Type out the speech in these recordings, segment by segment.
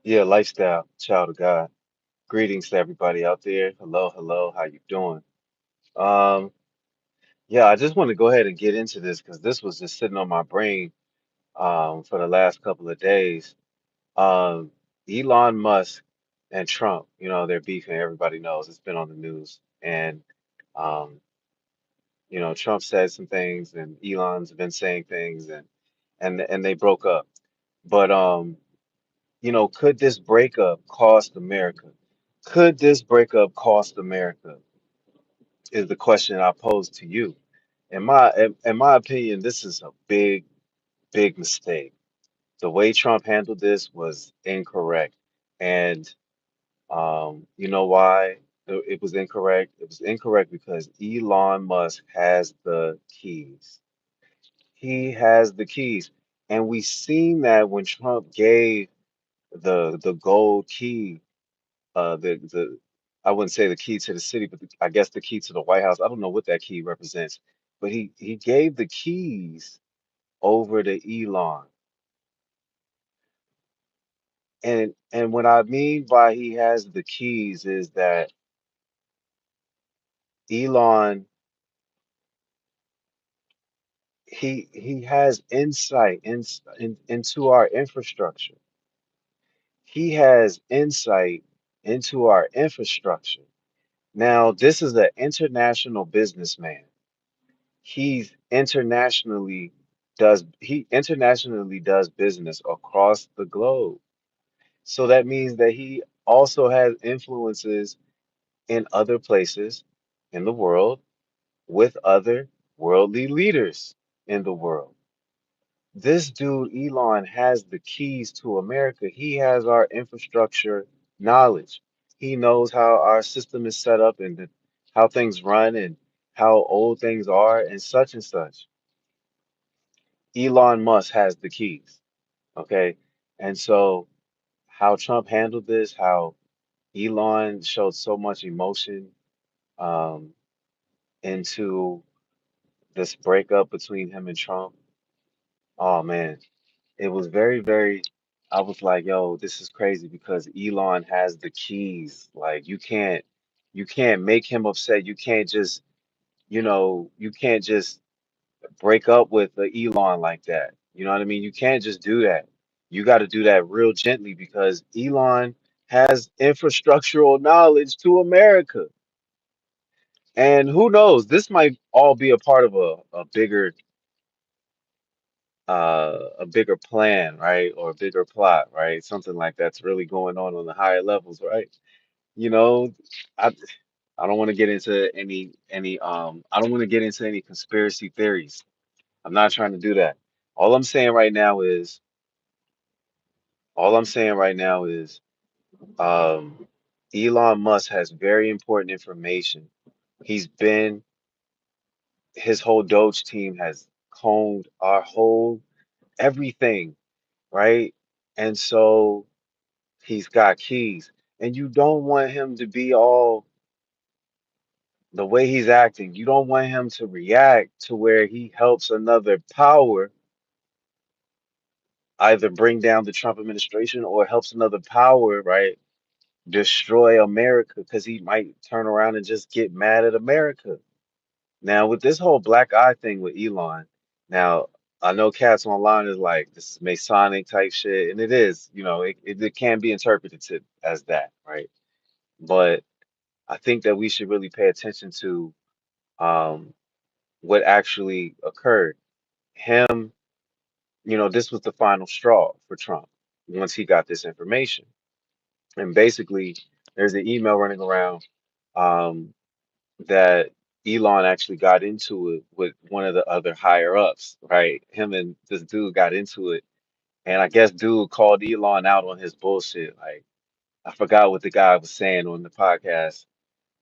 Yeah, lifestyle, child of God. Greetings to everybody out there. Hello, hello. How you doing? Um, yeah, I just want to go ahead and get into this because this was just sitting on my brain for the last couple of days. Um, Elon Musk and Trump, they're beefing. Everybody knows it's been on the news. And um, Trump said some things and Elon's been saying things and they broke up. But could this breakup cost America? Could this breakup cost America? Is the question I pose to you. In my opinion, this is a big, big mistake. The way Trump handled this was incorrect. And you know why it was incorrect? It was incorrect because Elon Musk has the keys. He has the keys. And we seen that when Trump gave the gold key the I wouldn't say the key to the city, but I guess the key to the White House. I don't know what that key represents, but he gave the keys over to Elon. And what I mean by he has the keys is that Elon he has insight into our infrastructure. He has insight into our infrastructure. Now, this is an international businessman. He internationally does business across the globe. So that means that he also has influences in other places in the world with other worldly leaders in the world. This dude Elon has the keys to America. He has our infrastructure knowledge. He knows how our system is set up and how things run and how old things are and such and such. Elon Musk has the keys. Okay. And so, how Trump handled this, how Elon showed so much emotion um, into this breakup between him and Trump. Oh, man. It was very, very, I was like, yo, this is crazy because Elon has the keys. Like, you can't make him upset. You can't just break up with Elon like that. You know what I mean? You can't just do that. You got to do that real gently because Elon has infrastructural knowledge to America. And who knows, this might all be a part of a bigger plan, right? Or a bigger plot, right? Something like that's really going on the higher levels, right? You know, I I don't want to get into any I don't want to get into any conspiracy theories. I'm not trying to do that. All I'm saying right now is, all I'm saying right now is, um, Elon Musk has very important information. He's been, his whole Doge team has combed our whole everything, right? And so he's got keys. And you don't want him to be all the way he's acting. You don't want him to react to where he helps another power either bring down the Trump administration or helps another power, right, destroy America because he might turn around and just get mad at America. Now, with this whole black eye thing with Elon, now I know cats online is like this is Masonic type shit, and it is, it can be interpreted as that, right? But I think that we should really pay attention to um, what actually occurred. Him, this was the final straw for Trump once he got this information. And basically, there's an email running around um, that Elon actually got into it with one of the other higher ups, right? Him and this dude got into it, and I guess dude called Elon out on his bullshit. Like I forgot what the guy was saying on the podcast.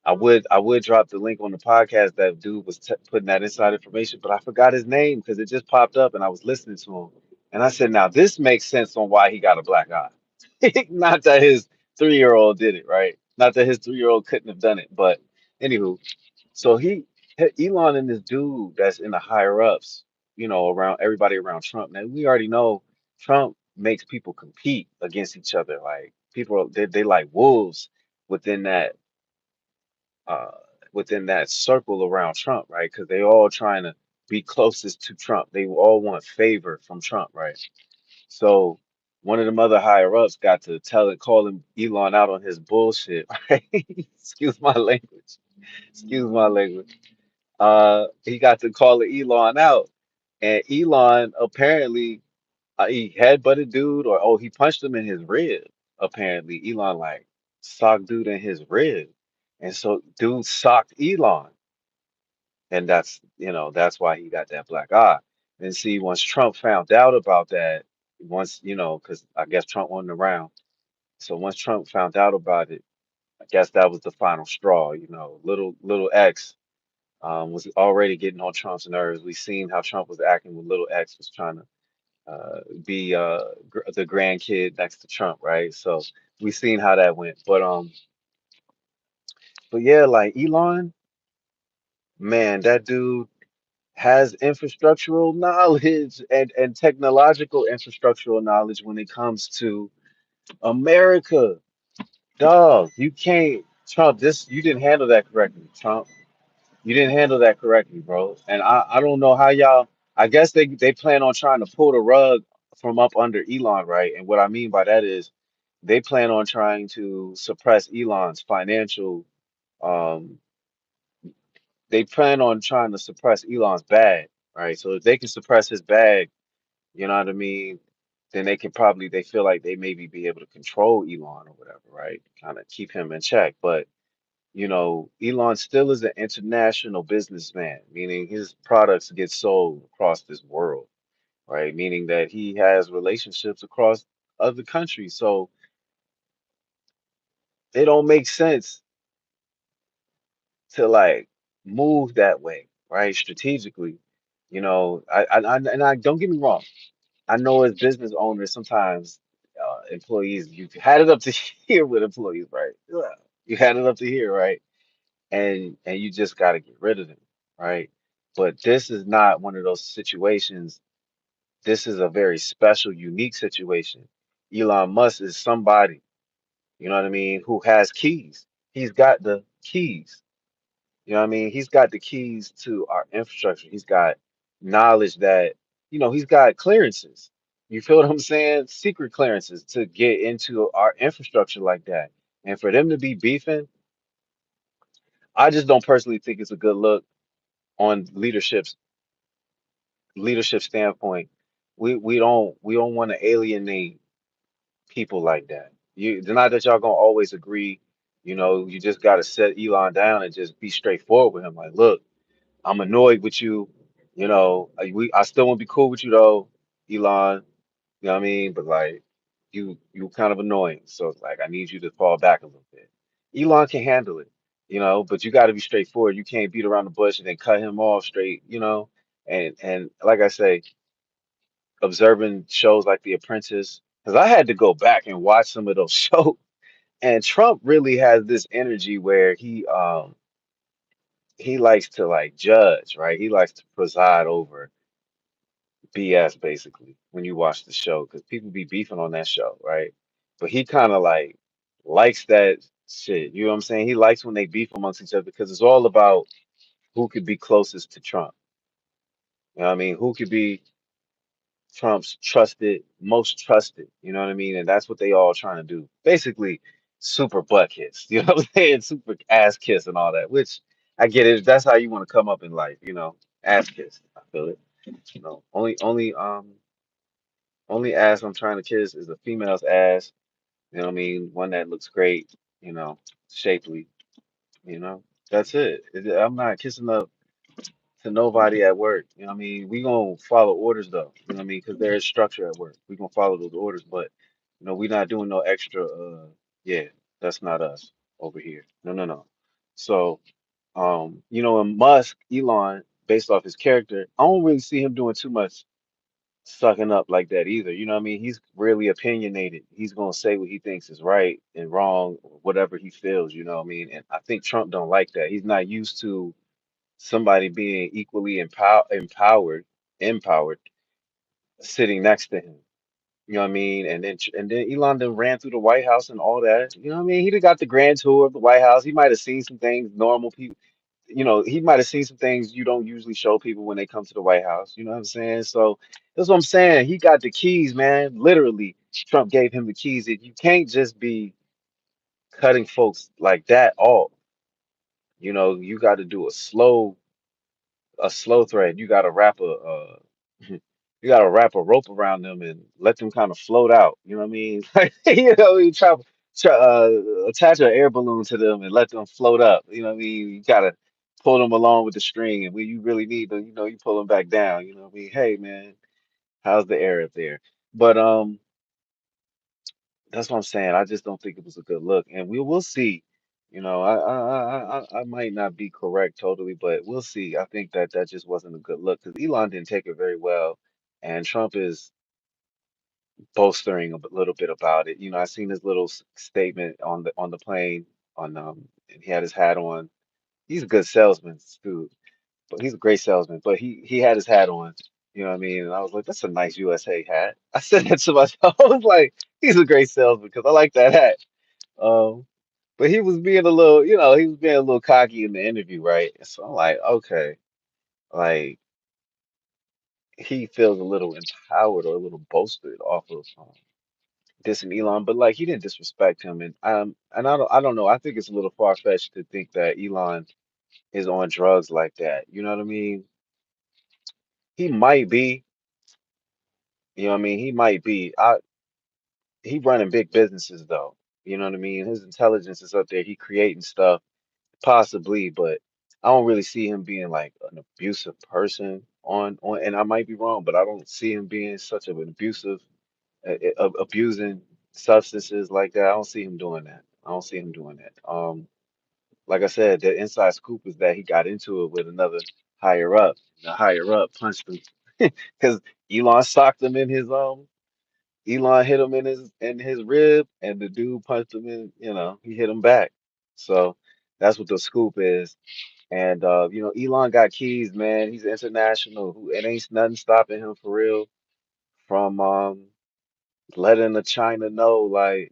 I would drop the link on the podcast that dude was putting that inside information, but I forgot his name because it just popped up and I was listening to him, and I said, now this makes sense on why he got a black eye. Not that his 3-year-old did it, right? Not that his 3-year-old couldn't have done it, but anywho, so Elon and this dude that's in the higher ups, around everybody around Trump. Now we already know Trump. makes people compete against each other. Like people, they like wolves within that uh, within that circle around Trump, right? Because they all trying to be closest to Trump. They all want favor from Trump, right? So one of them other higher ups got to call him Elon out on his bullshit, right? Excuse my language. Excuse my language. He got to call Elon out, and Elon apparently he headbutted dude, or he punched him in his rib. Apparently, Elon like socked dude in his rib, and so dude socked Elon, and that's why he got that black eye. And see, once Trump found out about that, once because I guess Trump wasn't around, so once Trump found out about it, I guess that was the final straw. Little X was already getting on Trump's nerves. We seen how Trump was acting when little X was trying to be the grandkid next to Trump, right? So we seen how that went. But yeah, like Elon, man, that dude has infrastructural knowledge and technological infrastructural knowledge when it comes to America. Dog, you can't Trump, this you didn't handle that correctly, Trump. You didn't handle that correctly, bro. And I don't know how y'all I guess they plan on trying to pull the rug from up under Elon, right? And what I mean by that is they plan on trying to suppress Elon's financial um they plan on trying to suppress Elon's bag, right? So if they can suppress his bag, you know what I mean, then they feel like they maybe be able to control Elon or whatever, right? Kind of keep him in check. But Elon still is an international businessman, meaning his products get sold across this world, right? Meaning that he has relationships across other countries. So it don't make sense to like move that way, right? Strategically. And I don't get me wrong. I know as business owners, sometimes employees, you've had it up to here with employees, right? Yeah. You had it up to here, right? And you just got to get rid of them, right? But this is not one of those situations. This is a very special, unique situation. Elon Musk is somebody, you know what I mean, who has keys. He's got the keys. You know what I mean? He's got the keys to our infrastructure. He's got knowledge that, he's got clearances. You feel what I'm saying? Secret clearances to get into our infrastructure like that. And for them to be beefing, I just don't personally think it's a good look on leadership standpoint. We don't want to alienate people like that. It's not that y'all gonna always agree. You just gotta set Elon down and just be straightforward with him. Like, look, I'm annoyed with you. I still want to be cool with you though, Elon. You know what I mean? But like, you kind of annoying. So it's like I need you to fall back a little bit. Elon can handle it, but you got to be straightforward. You can't beat around the bush and then cut him off straight. And like I say, observing shows like The Apprentice, because I had to go back and watch some of those shows. And Trump really has this energy where he likes to like judge, right? He likes to preside over BS basically when you watch the show because people be beefing on that show, right? But he kind of like likes that shit. You know what I'm saying? He likes when they beef amongst each other because it's all about who could be closest to Trump. You know what I mean? Who could be Trump's most trusted. You know what I mean? And that's what they all trying to do. Basically, super butt kiss. You know what I'm saying? Super ass kiss and all that. Which I get it. That's how you want to come up in life. Ass kiss. I feel it. Only ass I'm trying to kiss is a female's ass. You know what I mean? One that looks great. Shapely. You know. That's it. I'm not kissing up to nobody at work. You know what I mean? We gonna follow orders though. You know what I mean? Because there is structure at work. We gonna follow those orders, but we not doing no extra. Yeah, that's not us over here. No, no, no. So, and Musk, Elon, based off his character, I don't really see him doing too much sucking up like that either. You know what I mean? He's really opinionated. He's gonna say what he thinks is right and wrong, or whatever he feels. You know what I mean? And I think Trump don't like that. He's not used to somebody being equally empowered sitting next to him. You know what I mean? And then Elon then ran through the White House and all that. You know what I mean? He done got the grand tour of the White House. He might have seen some things normal people, he might have seen some things you don't usually show people when they come to the White House. You know what I'm saying? So that's what I'm saying. He got the keys, man. Literally, Trump gave him the keys. You can't just be cutting folks like that off. You got to do a slow thread. You got to wrap you got to wrap a rope around them and let them kind of float out. You know what I mean? Like, you attach an air balloon to them and let them float up. You know what I mean? You got to pull them along with the string, and when you really need them, you pull them back down. You know what I mean? Hey, man, how's the air up there? But that's what I'm saying. I just don't think it was a good look, and we will see. I might not be correct totally, but we'll see. I think that just wasn't a good look because Elon didn't take it very well, and Trump is bolstering little bit about it. I seen his little statement on the plane and he had his hat on. He's a good salesman, dude, but he's a great salesman. But he had his hat on. You know what I mean? And I was like, that's a nice USA hat. I said that to myself. I was like, he's a great salesman because I like that hat. Um, but he was being a little, he was being a little cocky in the interview, right? So I'm like, okay, like he feels a little empowered or a little boasted off of dissing Elon, but like he didn't disrespect him, and I don't know. I think it's a little far-fetched to think that Elon is on drugs like that. You know what I mean? He might be. You know what I mean? He might be. He running big businesses though. You know what I mean? His intelligence is up there. He creating stuff. Possibly, but I don't really see him being like an abusive person and I might be wrong, but I don't see him being such of an abusing substances like that. I don't see him doing that. I don't see him doing that. Like I said, the inside scoop is that he got into it with another higher up. The higher up punched him because Elon socked him in his Elon hit him in his rib, and the dude punched him in. He hit him back. So that's what the scoop is. And Elon got keys, man. He's international. It ain't nothing stopping him for real from letting the China know, like,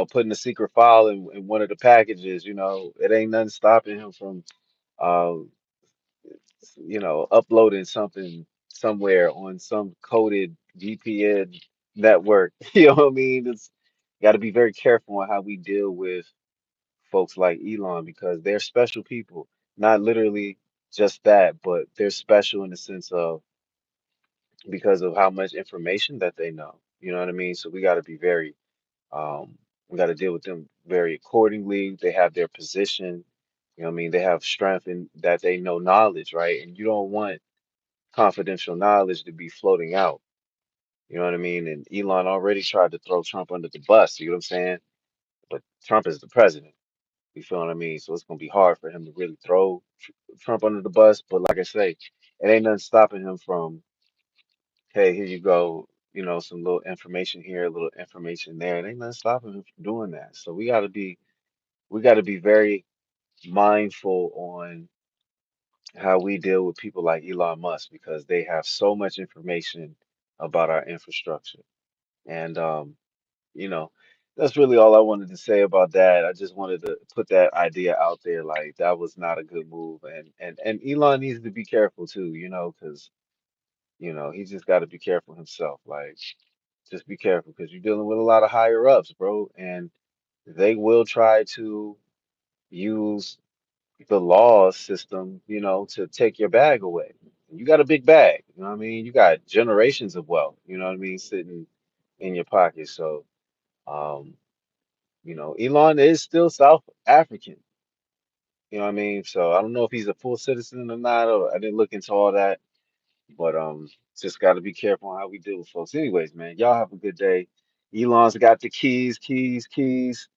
putting a secret file in one of the packages. It ain't nothing stopping him from uh, uploading something somewhere on some coded VPN network. You know what I mean? It's got to be very careful on how we deal with folks like Elon because they're special people. Not literally just that, but they're special in the sense of because of how much information that they know. You know what I mean? So um we got to deal with them very accordingly. They have their position. You know what I mean? They have strength in that they know knowledge, right? And you don't want confidential knowledge to be floating out. You know what I mean? And Elon already tried to throw Trump under the bus. You know what I'm saying? But Trump is the president. You feel what I mean? So it's gonna be hard for him to really throw Trump under the bus. But like I say, it ain't nothing stopping him from, hey, here you go, some little information here, a little information there. It ain't nothing stopping him from doing that. So we gotta be very mindful on how we deal with people like Elon Musk because they have so much information about our infrastructure. And you know, that's really all I wanted to say about that. I just wanted to put that idea out there, like that was not a good move, and Elon needs to be careful too, because he just got to be careful himself. Like, just be careful because you're dealing with a lot of higher ups, bro, and they will try to use the law system, to take your bag away. You got a big bag, you know what I mean? You got generations of wealth, you know what I mean, sitting in your pocket. So, um, Elon is still South African. You know what I mean? So I don't know if he's a full citizen or not. Or I didn't look into all that, but just got to be careful on how we deal with folks. Anyways, man, y'all have a good day. Elon's got the keys, keys, keys.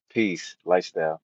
Peace, lifestyle.